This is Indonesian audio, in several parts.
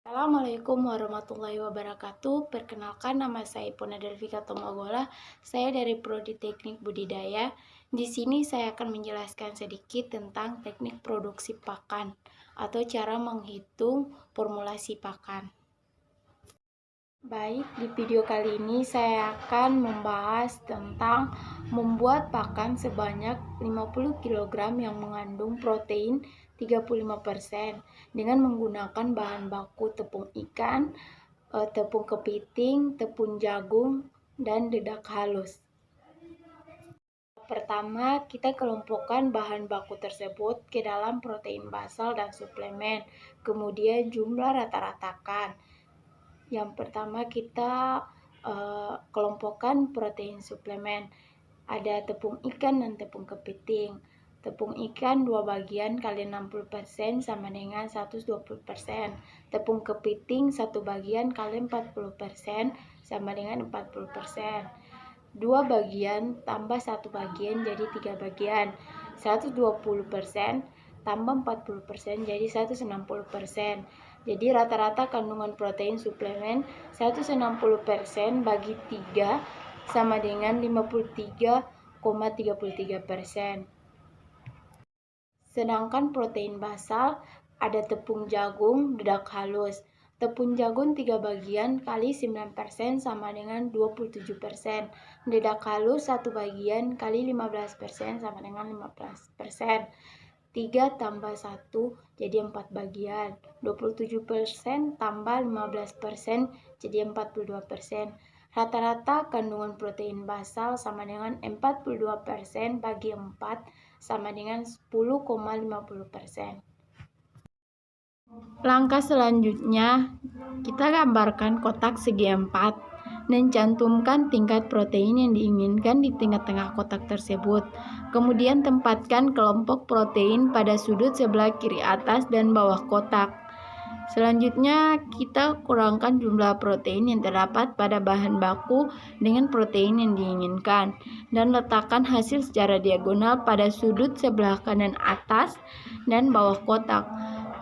Assalamualaikum warahmatullahi wabarakatuh. Perkenalkan, nama saya Ipona Delvika Tomagola. Saya dari Prodi Teknik Budidaya. Di sini saya akan menjelaskan sedikit tentang teknik produksi pakan atau cara menghitung formulasi pakan. Baik, di video kali ini saya akan membahas tentang membuat pakan sebanyak 50 kg yang mengandung protein 35% dengan menggunakan bahan baku tepung ikan, tepung kepiting, tepung jagung, dan dedak halus. Pertama, kita kelompokkan bahan baku tersebut ke dalam protein basal dan suplemen, kemudian jumlah rata-ratakan. Yang pertama kita kelompokkan protein suplemen. Ada tepung ikan dan tepung kepiting. Tepung ikan 2 bagian kali 60% sama dengan 120%. Tepung kepiting 1 bagian kali 40% sama dengan 40%. 2 bagian tambah 1 bagian jadi 3 bagian. 120% tambah 40% jadi 160%. Jadi rata-rata kandungan protein suplemen 160% bagi 3 sama dengan 53,33%. Sedangkan protein basal ada tepung jagung, dedak halus. Tepung jagung 3 bagian kali 9% sama dengan 27%. Dedak halus 1 bagian kali 15% sama dengan 15%. 3 tambah 1 jadi 4 bagian. 27% tambah 15% jadi 42%. Rata-rata kandungan protein basal sama dengan 42% bagi 4 sama dengan 10,50%. Langkah selanjutnya, kita gambarkan kotak segi 4 dan cantumkan tingkat protein yang diinginkan di tengah-tengah kotak tersebut. Kemudian tempatkan kelompok protein pada sudut sebelah kiri atas dan bawah kotak. Selanjutnya, kita kurangkan jumlah protein yang terdapat pada bahan baku dengan protein yang diinginkan dan letakkan hasil secara diagonal pada sudut sebelah kanan atas dan bawah kotak.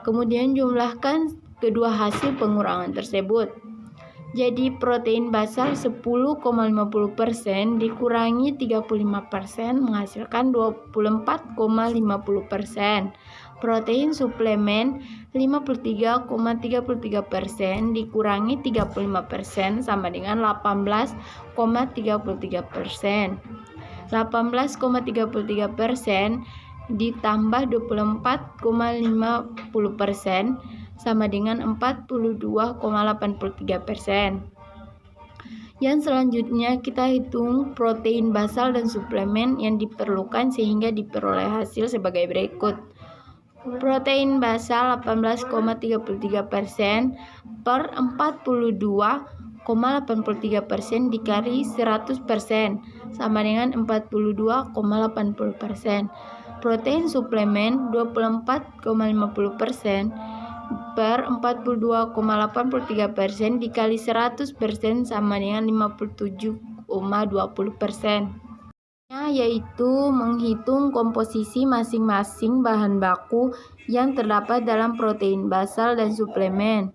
Kemudian jumlahkan kedua hasil pengurangan tersebut. Jadi protein basal 10,50% dikurangi 35% menghasilkan 24,50%. Protein suplemen 53,33% dikurangi 35% sama dengan 18,33%. 18,33% ditambah 24,50% sama dengan 42,83%. Yang selanjutnya kita hitung protein basal dan suplemen yang diperlukan sehingga diperoleh hasil sebagai berikut. Protein basal 18,33% per 42,83% dikali 100% sama dengan 42,80%. Protein suplemen 24,50% per 42,83% dikali 100% sama dengan 57,20%. Yaitu menghitung komposisi masing-masing bahan baku yang terdapat dalam protein basal dan suplemen.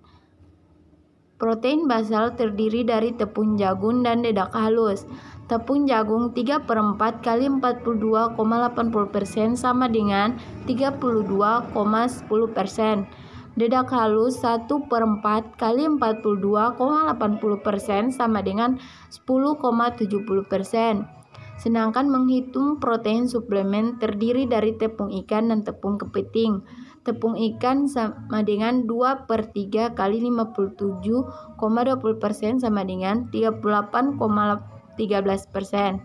Protein basal terdiri dari tepung jagung dan dedak halus. Tepung jagung 3/4 kali 42,80% sama dengan 32,10%. Dedak halus 1/4 kali 42,80% sama dengan 10,70%. Sedangkan menghitung protein suplemen terdiri dari tepung ikan dan tepung kepiting. Tepung ikan sama dengan 2/3 kali 57,20% sama dengan 38,13%.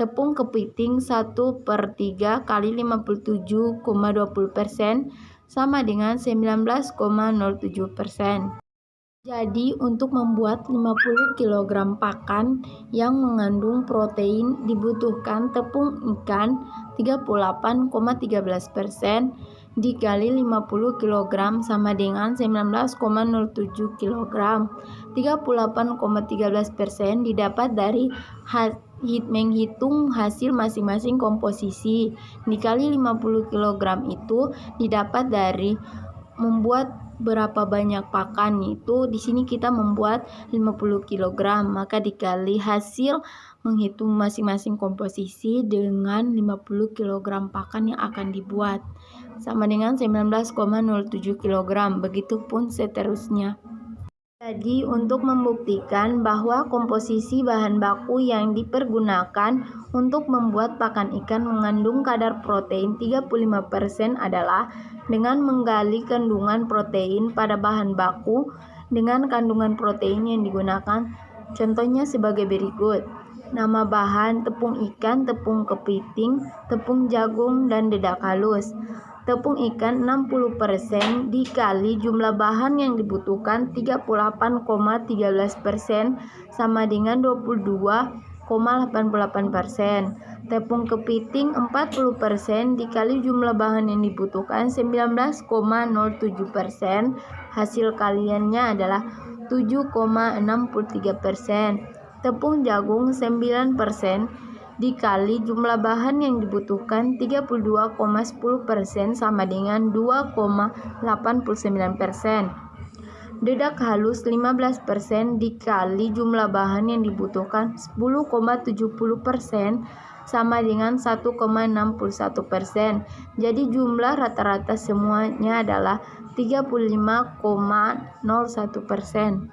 Tepung kepiting 1/3 kali 57,20% sama dengan 19,07%. Jadi untuk membuat 50 kg pakan yang mengandung protein dibutuhkan tepung ikan 38,13% dikali 50 kg sama dengan 19,07 kg. 38,13% didapat dari menghitung hasil masing-masing komposisi dikali 50 kg itu didapat dari membuat berapa banyak pakan, itu di sini kita membuat 50 kg, maka dikali hasil menghitung masing-masing komposisi dengan 50 kg pakan yang akan dibuat, sama dengan 19,07 kg, begitupun seterusnya. Jadi, untuk membuktikan bahwa komposisi bahan baku yang dipergunakan untuk membuat pakan ikan mengandung kadar protein 35% adalah dengan menggali kandungan protein pada bahan baku dengan kandungan protein yang digunakan. Contohnya sebagai berikut. Nama bahan: tepung ikan, tepung kepiting, tepung jagung, dan dedak halus. Tepung ikan 60% dikali jumlah bahan yang dibutuhkan 38,13% sama dengan 22,88%. Tepung kepiting 40% dikali jumlah bahan yang dibutuhkan 19,07%. Hasil kaliannya adalah 7,63%. Tepung jagung 9% dikali jumlah bahan yang dibutuhkan 32,10% sama dengan 2,89%. Dedak halus 15% dikali jumlah bahan yang dibutuhkan 10,70% sama dengan 1,61%. Jadi jumlah rata-rata semuanya adalah 35,01%.